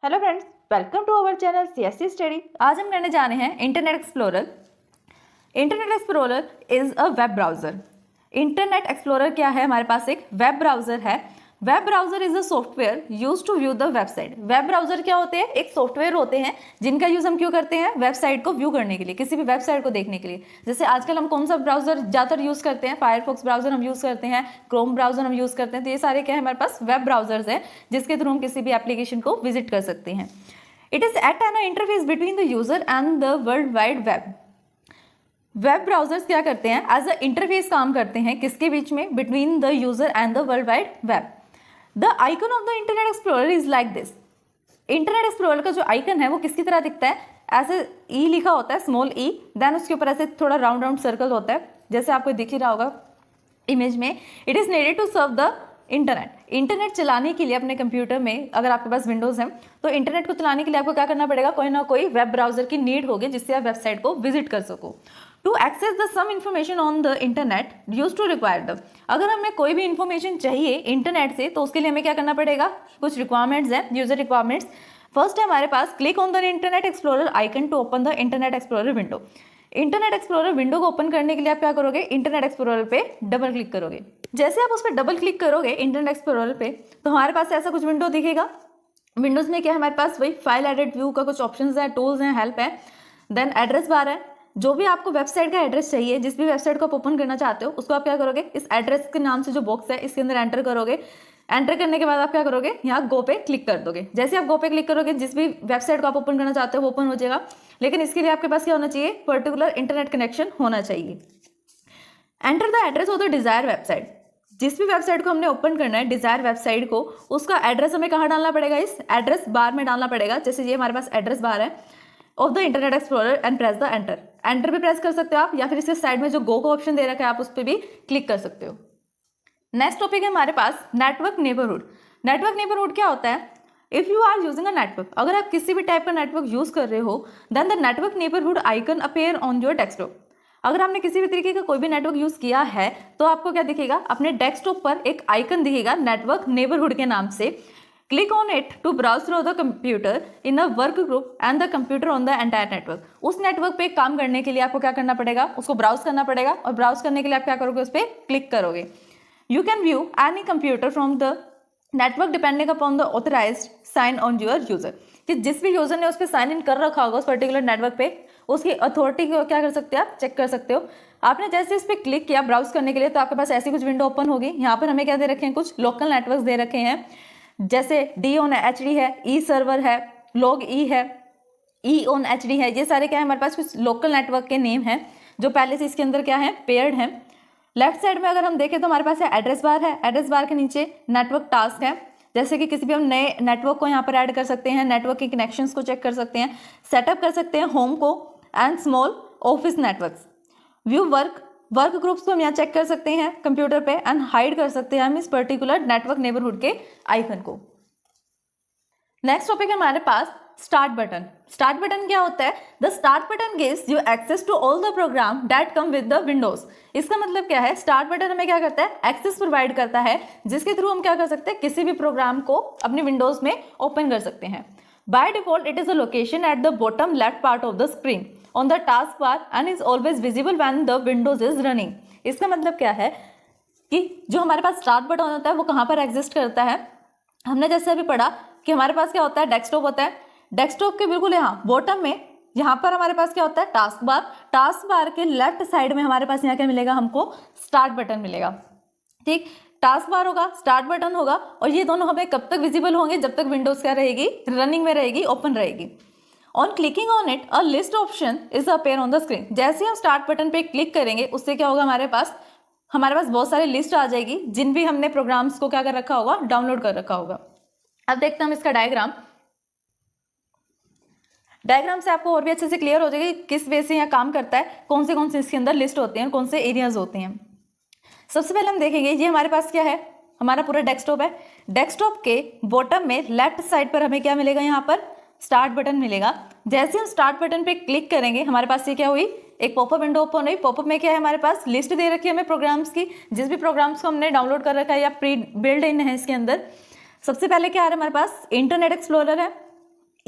Hello friends, welcome to our channel CSC study. आज हम करने जा रहे हैं internet explorer. Internet explorer is a web browser. Internet explorer क्या है? हमारे पास एक वेब ब्राउजर है। Web browser is a software use to view the website. Web browser क्या होते हैं? एक सॉफ्टवेयर होते हैं जिनका यूज हम क्यों करते हैं? वेबसाइट को व्यू करने के लिए, किसी भी वेबसाइट को देखने के लिए। जैसे आजकल हम कौन सा ब्राउजर ज़्यादातर यूज करते हैं? फायरफॉक्स ब्राउजर हम यूज करते हैं, क्रोम ब्राउजर हम यूज करते हैं। तो ये सारे क्या है? हमारे पास वेब ब्राउजर्स हैं जिसके थ्रू हम किसी भी एप्लीकेशन को विजिट कर सकते हैं। It is at an interface between the user and the world wide web. Web browsers क्या करते हैं? एज अ इंटरफेस काम करते हैं किसके बीच में? Between the user and the world wide web. The icon of the internet explorer is like this. Internet explorer का जो आइकन है वो किसकी तरह दिखता है? ऐसे ई लिखा होता है, स्मॉल ई, देन उसके ऊपर ऐसे थोड़ा राउंड राउंड सर्कल होता है, जैसे आपको दिख ही रहा होगा इमेज में। It is needed to serve the internet. Internet चलाने के लिए अपने कंप्यूटर में, अगर आपके पास विंडोज है तो इंटरनेट को चलाने के लिए आपको क्या करना पड़ेगा? कोई ना कोई वेब ब्राउजर की नीड होगी जिससे आप वेबसाइट को विजिट कर सको। To access the some information on the internet use to require the. अगर हमें कोई भी इंफॉर्मेशन चाहिए इंटरनेट से तो उसके लिए हमें क्या करना पड़ेगा? कुछ रिक्वायरमेंट्स हैं, यूजर रिक्वायरमेंट्स। फर्स्ट है हमारे पास, click on the internet Explorer icon to open the internet Explorer window. Internet Explorer window को ओपन करने के लिए आप क्या करोगे? इंटरनेट एक्सप्लोरर पे डबल क्लिक करोगे। जैसे आप उस पर डबल क्लिक करोगे इंटरनेट एक्सप्लोरर पे, तो हमारे पास ऐसा कुछ विंडो दिखेगा। विंडोज में क्या है हमारे पास? वही फाइल एडिट व्यू का कुछ ऑप्शंस हैं, टूल्स हैं, हेल्प है, देन एड्रेस बार है। जो भी आपको वेबसाइट का एड्रेस चाहिए, जिस भी वेबसाइट को आप ओपन करना चाहते हो, उसको आप क्या करोगे? इस एड्रेस के नाम से जो बॉक्स है इसके अंदर एंटर करोगे। एंटर करने के बाद आप क्या करोगे? यहाँ गो पे क्लिक कर दोगे। जैसे आप गो पे क्लिक करोगे, जिस भी वेबसाइट को आप ओपन करना चाहते हो वो ओपन हो जाएगा। लेकिन इसके लिए आपके पास क्या होना चाहिए? पर्टिकुलर इंटरनेट कनेक्शन होना चाहिए। Enter the address of the desire website. जिस भी वेबसाइट को हमने ओपन करना है, डिजायर वेबसाइट को, उसका एड्रेस हमें कहाँ डालना पड़ेगा? इस एड्रेस बार में डालना पड़ेगा। जैसे ये हमारे पास एड्रेस बार है of the internet explorer and press the enter. Enter भी प्रेस कर सकते हो आप, या फिर इसके साइड में जो गो का ऑप्शन दे रखा है आप उस पर भी क्लिक कर सकते हो। नेक्स्ट टॉपिक है हमारे पास नेटवर्क नेबरहुड। नेटवर्क नेबरहुड क्या होता है? If you are using a network, अगर आप किसी भी टाइप का नेटवर्क यूज कर रहे हो, then the network neighbourhood icon appear on your desktop. अगर आपने किसी भी तरीके का कोई भी नेटवर्क यूज किया है तो आपको क्या दिखेगा? अपने डेस्कटॉप पर एक आइकन दिखेगा नेटवर्क नेबरहुड के नाम से। Click on it to browse through the computer in a work group and the computer on the entire network. उस नेटवर्क पे काम करने के लिए आपको क्या करना पड़ेगा? उसको ब्राउज करना पड़ेगा, और ब्राउज करने के लिए आप क्या करोगे? उस पर क्लिक करोगे। You can view any computer from the network depending upon the authorised sign on your user. कि जिस भी यूजर ने उस पर साइन इन कर रखा होगा उस पर्टिकुलर नेटवर्क पे, उसकी अथॉरिटी को क्या कर सकते हो? आप चेक कर सकते हो। आपने जैसे इस पर क्लिक किया ब्राउज करने के लिए, तो आपके पास ऐसी कुछ विंडो ओपन होगी। यहाँ पर हमें क्या दे रखे हैं? कुछ लोकल नेटवर्क दे रखे हैं, जैसे डी ऑन एच डी है, ई सर्वर है, लॉग ई है, ई ऑन एच डी है। ये सारे क्या है? हमारे पास कुछ लोकल नेटवर्क के नेम हैं जो पहले से इसके अंदर क्या है? पेयर्ड हैं। लेफ्ट साइड में अगर हम देखें तो हमारे पास है एड्रेस बार है। एड्रेस बार के नीचे नेटवर्क टास्क है, जैसे कि किसी भी हम नए नेटवर्क को यहाँ पर ऐड कर सकते हैं, नेटवर्क के कनेक्शंस को चेक कर सकते हैं, सेटअप कर सकते हैं होम को and small office networks. View work groups को हम यहाँ चेक कर सकते हैं कंप्यूटर पे, एंड हाइड कर सकते हैं हम इस पर्टिकुलर नेटवर्क नेबरहुड के आइकन को। नेक्स्ट टॉपिक है हमारे पास स्टार्ट बटन। स्टार्ट बटन क्या होता है? The start button gives you access to all the program that come with the Windows. इसका मतलब क्या है? स्टार्ट बटन हमें क्या करता है? एक्सेस प्रोवाइड करता है, जिसके थ्रू हम क्या कर सकते हैं? किसी भी प्रोग्राम को अपने विंडोज में ओपन कर सकते हैं। By default it is a location at the bottom left part of the screen on the task bar and is always visible when the Windows is running. इसका मतलब क्या है कि जो हमारे पास स्टार्ट बटन होता है वो कहाँ पर एग्जिस्ट करता है? हमने जैसे अभी पढ़ा कि हमारे पास क्या होता है? डेस्कटॉप होता है। डेस्कटॉप के बिल्कुल यहाँ बॉटम में, यहाँ पर हमारे पास क्या होता है? Task bar. टास्क बार के लेफ्ट साइड में हमारे पास यहाँ क्या मिलेगा? हमको स्टार्ट बटन मिलेगा। ठीक, टास्क बार होगा, स्टार्ट बटन होगा, और ये दोनों हमें कब तक विजिबल होंगे? जब तक विंडोज क्या रहेगी? रनिंग में रहेगी, ओपन रहेगी। On clicking on it a list option is appear on the screen. जैसे हम स्टार्ट बटन पे क्लिक करेंगे उससे क्या होगा? हमारे पास बहुत सारी लिस्ट आ जाएगी जिन भी हमने प्रोग्राम्स को क्या कर रखा होगा? डाउनलोड कर रखा होगा। अब देखते हैं हम इसका डायग्राम से आपको और भी अच्छे से क्लियर हो जाएगी किस वे से यहाँ काम करता है, कौन से इसके अंदर लिस्ट होते हैं, कौन से एरियाज होते हैं। सबसे पहले हम देखेंगे ये हमारे पास क्या है? हमारा पूरा डेस्कटॉप है। डेस्कटॉप के बॉटम में लेफ्ट साइड पर हमें क्या मिलेगा? यहाँ पर स्टार्ट बटन मिलेगा। जैसे हम स्टार्ट बटन पे क्लिक करेंगे हमारे पास ये क्या हुई? एक पॉपअप विंडो ओपन हुई। पॉपअप में क्या है? हमारे पास लिस्ट दे रखी है हमें प्रोग्राम्स की, जिस भी प्रोग्राम्स को हमने डाउनलोड कर रखा है या प्री बिल्ड इन है इसके अंदर। सबसे पहले क्या आ रहा है हमारे पास? इंटरनेट एक्सप्लोरर है।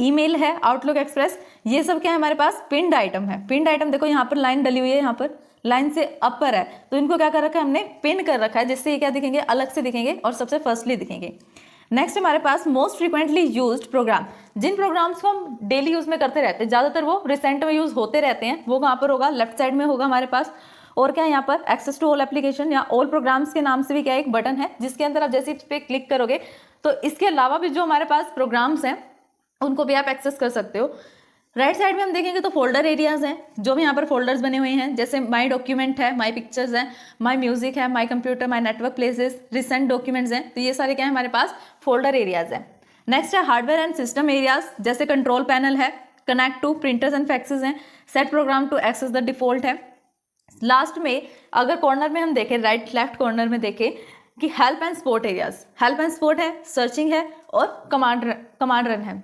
ईमेल है, आउटलुक एक्सप्रेस, ये सब क्या है हमारे पास पिन्ड आइटम है। पिन्ड आइटम देखो यहाँ पर लाइन डली हुई है, यहाँ पर लाइन से अपर है, तो इनको क्या कर रखा है हमने, पिन कर रखा है, जिससे ये क्या दिखेंगे, अलग से दिखेंगे और सबसे फर्स्टली दिखेंगे। नेक्स्ट हमारे पास मोस्ट फ्रीक्वेंटली यूज्ड प्रोग्राम, जिन प्रोग्राम्स को हम डेली यूज में करते रहते हैं, ज़्यादातर वो रिसेंट में यूज होते रहते हैं, वो कहाँ पर होगा, लेफ्ट साइड में होगा हमारे पास। और क्या है यहाँ पर एक्सेस टू ऑल एप्लीकेशन या ऑल प्रोग्राम्स के नाम से भी क्या एक बटन है, जिसके अंदर आप जैसे इस पर क्लिक करोगे तो इसके अलावा भी जो हमारे पास प्रोग्राम्स हैं उनको भी आप एक्सेस कर सकते हो। राइट साइड में हम देखेंगे तो फोल्डर एरियाज हैं, जो भी यहाँ पर फोल्डर्स बने हुए हैं, जैसे माई डॉक्यूमेंट है, माई पिक्चर्स है, माई म्यूजिक है, my computer, my network places, recent documents हैं, तो ये सारे क्या है हमारे पास फोल्डर एरियाज हैं। नेक्स्ट है हार्डवेयर एंड सिस्टम एरियाज, जैसे कंट्रोल पैनल है, connect to printers and faxes हैं, set program to access the default है। लास्ट में अगर कॉर्नर में हम देखें, राइट लेफ्ट कॉर्नर में देखें कि help and support areas, help and support है, सर्चिंग है और कमांड रन है।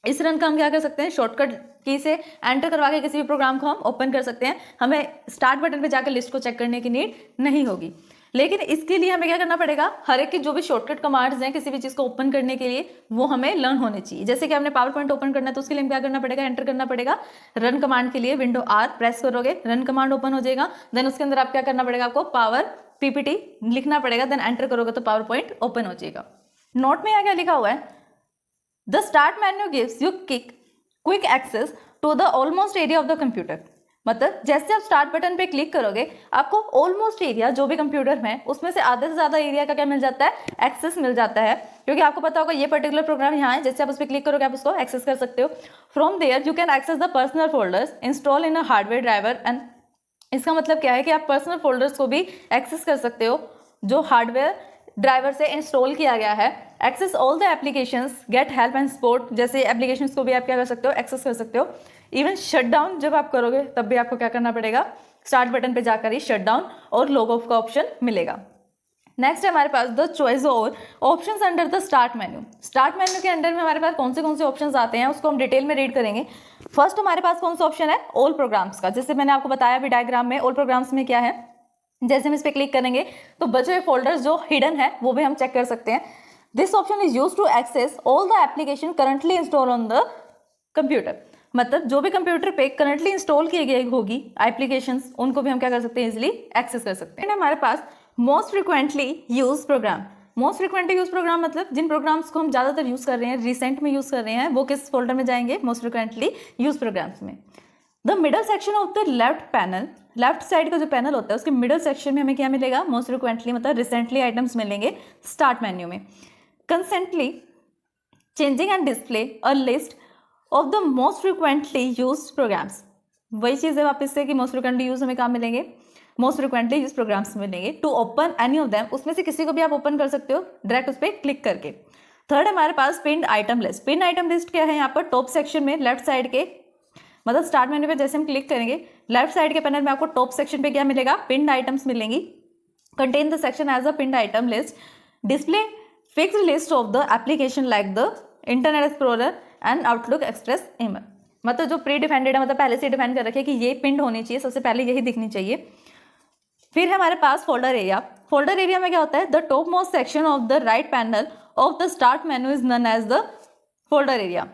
इस रन का हम क्या कर सकते हैं, शॉर्टकट की से एंटर करवा के किसी भी प्रोग्राम को हम ओपन कर सकते हैं, हमें स्टार्ट बटन पे जाकर लिस्ट को चेक करने की नीड नहीं होगी। लेकिन इसके लिए हमें क्या करना पड़ेगा, हर एक की जो भी शॉर्टकट कमांड्स हैं किसी भी चीज़ को ओपन करने के लिए वो हमें लर्न होने चाहिए। जैसे कि हमने पावर पॉइंट ओपन करना है तो उसके लिए क्या करना पड़ेगा, एंटर करना पड़ेगा रन कमांड के लिए, विंडो आर प्रेस करोगे, रन कमांड ओपन हो जाएगा। देन उसके अंदर आप क्या करना पड़ेगा, आपको पावर पीपीटी लिखना पड़ेगा, देन एंटर करोगे तो पावर पॉइंट ओपन हो जाएगा। नोट में यहाँ क्या लिखा हुआ है, the start menu gives you quick access to the almost area of the computer. मतलब जैसे आप स्टार्ट बटन पे क्लिक करोगे आपको ऑलमोस्ट एरिया जो भी कंप्यूटर में उसमें से आधे से ज़्यादा एरिया का क्या मिल जाता है, एक्सेस मिल जाता है, क्योंकि आपको पता होगा ये पर्टिकुलर प्रोग्राम यहाँ है, जैसे आप उस पर क्लिक करोगे आप उसको एक्सेस कर सकते हो। From there you can access the personal folders install in a hardware driver and, इसका मतलब क्या है कि आप पर्सनल फोल्डर्स को भी एक्सेस कर सकते हो जो हार्डवेयर ड्राइवर से इंस्टॉल किया गया है। Access all the applications, get help and support, जैसे एप्लीकेशंस को भी आप क्या कर सकते हो, एक्सेस कर सकते हो। इवन शट डाउन जब आप करोगे तब भी आपको क्या करना पड़ेगा, स्टार्ट बटन पे जाकर ही शट डाउन और लॉग ऑफ का ऑप्शन मिलेगा। नेक्स्ट है हमारे पास द चॉइस और options under the start menu. Start menu के अंडर में हमारे पास कौन से ऑप्शंस आते हैं उसको हम डिटेल में रीड करेंगे। फर्स्ट हमारे पास कौन सा ऑप्शन है, ऑल प्रोग्राम्स का, जैसे मैंने आपको बताया अभी डायग्राम में, ऑल प्रोग्राम्स में क्या है, जैसे हम इस पर क्लिक करेंगे तो बचे हुए फोल्डर्स जो हिडन है वो भी हम चेक कर सकते हैं। This option is use to access all the application currently install on the computer. मतलब जो भी कंप्यूटर पे करंटली इंस्टॉल की गई होगी एप्लीकेशंस उनको भी हम क्या कर सकते हैं, इजिली एक्सेस कर सकते हैं। हमारे पास most frequently use program, most frequently use program मतलब जिन प्रोग्राम्स को हम ज़्यादातर यूज़ कर रहे हैं, रिसेंट में यूज़ कर रहे हैं, वो किस फोल्डर में जाएंगे, मोस्ट फ्रिक्वेंटली यूज प्रोग्राम्स में। The middle section of the left panel, left side का जो पैनल होता है उसके मिडल सेक्शन में हमें क्या मिलेगा, मोस्ट फ्रिक्वेंटली मतलब रिसेंटली आइटम्स मिलेंगे स्टार्ट मेन्यू में। Constantly changing and display a list of the most frequently used programs, वही चीज़ है वापस से कि मोस्ट फ्रिक्वेंटली यूज हमें कहाँ मिलेंगे, मोस्ट फ्रिक्वेंटली यूज प्रोग्राम्स मिलेंगे। To open any of them, उसमें से किसी को भी आप ओपन कर सकते हो डायरेक्ट उस पर क्लिक करके। थर्ड हमारे पास pinned item list. Pinned item list क्या है, यहाँ पर टॉप सेक्शन में लेफ्ट साइड के मतलब स्टार्ट मेन्यू पे जैसे हम क्लिक करेंगे लेफ्ट साइड के पैनल में आपको टॉप सेक्शन पे क्या मिलेगा, पिन्ड आइटम्स मिलेंगी। Contain the section as a pinned item list, display fixed list of the application like the internet explorer and Outlook Express email. मतलब जो प्री डिफाइंड है, मतलब पहले से डिफाइन कर रखे कि ये पिंड होनी चाहिए, सबसे पहले यही दिखनी चाहिए। फिर है हमारे पास फोल्डर एरिया। फोल्डर एरिया में क्या होता है, the top most section of the right panel of the start menu is known as the folder area.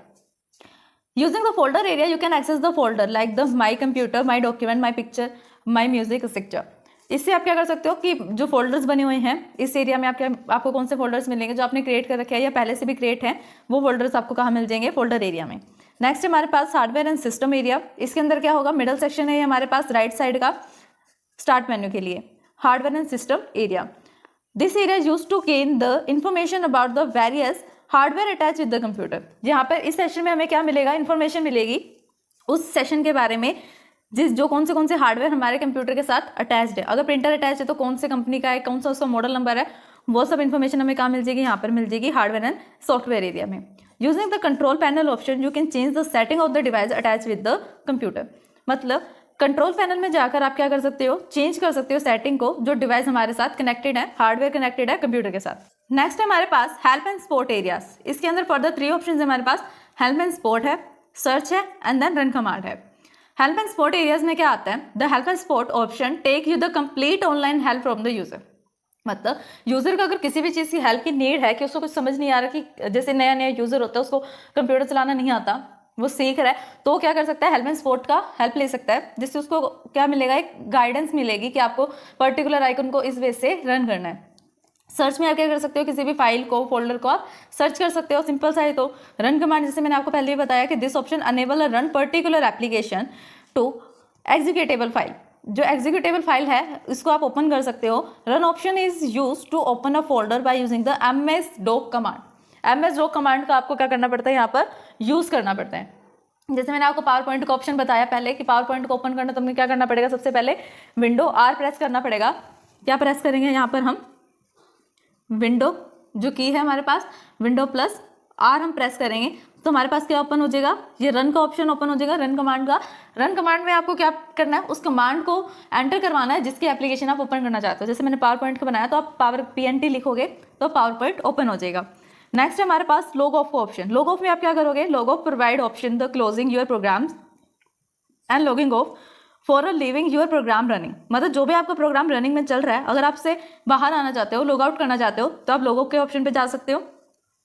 Using the folder area you can access the folder like the my computer, my document, my picture, my music etcetera. इससे आप क्या कर सकते हो कि जो folders बने हुए हैं इस एरिया में आपको कौन से फोल्डर्स मिलेंगे, जो आपने क्रिएट कर रखे हैं या पहले से भी क्रिएट हैं, वो फोल्डर्स आपको कहाँ मिल जाएंगे, फोल्डर एरिया में। नेक्स्ट हमारे पास हार्डवेयर एंड सिस्टम एरिया। इसके अंदर क्या होगा, मिडल सेक्शन है हमारे पास राइट साइड का स्टार्ट मेन्यू के लिए, hardware and system area. This area is used to gain the information about the various hardware attach with the computer. यहाँ पर इस सेशन में हमें क्या मिलेगा, इन्फॉर्मेशन मिलेगी उस सेशन के बारे में जो कौन से हार्डवेयर हमारे कंप्यूटर के साथ अटैच्ड है। अगर प्रिंटर अटैच है तो कौन से कंपनी का है, कौन सा उसका मॉडल नंबर है, वो सब इन्फॉर्मेशन हमें कहाँ मिल जाएगी, यहाँ पर मिल जाएगी हार्डवेयर एंड सॉफ्टवेयर एरिया में। Using the control panel option you can change the setting of the device attach with the computer. मतलब कंट्रोल पैनल में जाकर आप क्या कर सकते हो, चेंज कर सकते हो सेटिंग को, जो डिवाइस हमारे साथ कनेक्टेड है, हार्डवेयर कनेक्टेड है कंप्यूटर के साथ। नेक्स्ट है हमारे पास हेल्प एंड सपोर्ट एरियाज। इसके अंदर फर्दर 3 ऑप्शन है हमारे पास, हेल्प एंड सपोर्ट है, सर्च है एंड देन रन कमांड है। हेल्प एंड सपोर्ट एरियाज में क्या आता है, the help and support option take you the complete online help from the user. मतलब यूज़र को अगर किसी भी चीज़ की हेल्प की नीड है, कि उसको कुछ समझ नहीं आ रहा, कि जैसे नया नया यूज़र होता है उसको कंप्यूटर चलाना नहीं आता, वो सीख रहा है, तो क्या कर सकता है, हेल्प एंड सपोर्ट का हेल्प ले सकता है, जिससे उसको क्या मिलेगा, एक गाइडेंस मिलेगी कि आपको पर्टिकुलर आइकन को इस वे से रन करना है। सर्च में आप क्या कर सकते हो, किसी भी फाइल को, फोल्डर को आप सर्च कर सकते हो, सिंपल सा है। तो रन कमांड, जैसे मैंने आपको पहले ही बताया कि this option enable a run particular application to executable file. जो एग्जीक्यूटेबल फाइल है इसको आप ओपन कर सकते हो। Run option is use to open a folder by using the msdoc command. msdoc command का आपको क्या करना पड़ता है, यहाँ पर यूज करना पड़ता है। जैसे मैंने आपको पावर पॉइंट का ऑप्शन बताया पहले कि पावर पॉइंट को ओपन करना तो हमें क्या करना पड़ेगा, सबसे पहले विंडो आर प्रेस करना पड़ेगा। क्या प्रेस करेंगे यहाँ पर हम, विंडो जो की है हमारे पास, विंडो प्लस आर हम प्रेस करेंगे तो हमारे पास क्या ओपन हो जाएगा, ये रन का ऑप्शन ओपन हो जाएगा, रन कमांड का। रन कमांड में आपको क्या करना है, उस कमांड को एंटर करवाना है जिसकी एप्लीकेशन आप ओपन करना चाहते हो। जैसे मैंने पावर पॉइंट का बनाया तो आप पावर PNT लिखोगे तो पावर पॉइंट ओपन हो जाएगा। नेक्स्ट है हमारे पास लॉग ऑफ का ऑप्शन। लॉग ऑफ में आप क्या करोगे, log off provide option the closing your programs and logging off for leaving your program running. मतलब जो भी आपका प्रोग्राम रनिंग में चल रहा है, अगर आपसे बाहर आना चाहते हो, लॉग आउट करना चाहते हो, तो आप लॉग ऑफ के ऑप्शन पे जा सकते हो।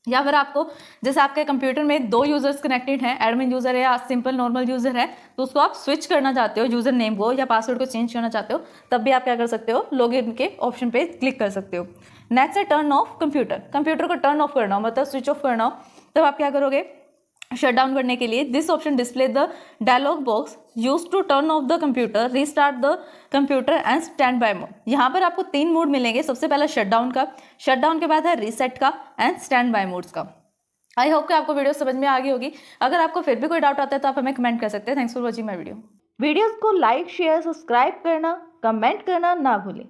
या फिर आपको, जैसे आपके कंप्यूटर में 2 यूजर्स कनेक्टेड हैं, एडमिन यूजर है या सिंपल नॉर्मल यूजर है, तो उसको आप स्विच करना चाहते हो, यूजर नेम को या पासवर्ड को चेंज करना चाहते हो, तब भी आप क्या कर सकते हो, लॉग इन के ऑप्शन पे क्लिक कर सकते हो। नेक्स्ट है टर्न ऑफ कंप्यूटर। कंप्यूटर को टर्न ऑफ करना हो, मतलब स्विच ऑफ करना हो, तब आप क्या करोगे, शट डाउन करने के लिए this option display the dialog box use to turn off the computer, restart the computer and stand by mode. यहाँ पर आपको 3 मोड मिलेंगे। सबसे पहला शट डाउन का, शट डाउन के बाद है रीसेट का एंड स्टैंड बाय मोड्स का। आई होप कि आपको वीडियो समझ में आ गई होगी। अगर आपको फिर भी कोई डाउट आता है तो आप हमें कमेंट कर सकते हैं। Thanks for watching my video. Videos को लाइक, शेयर, सब्सक्राइब करना, कमेंट करना ना भूलें।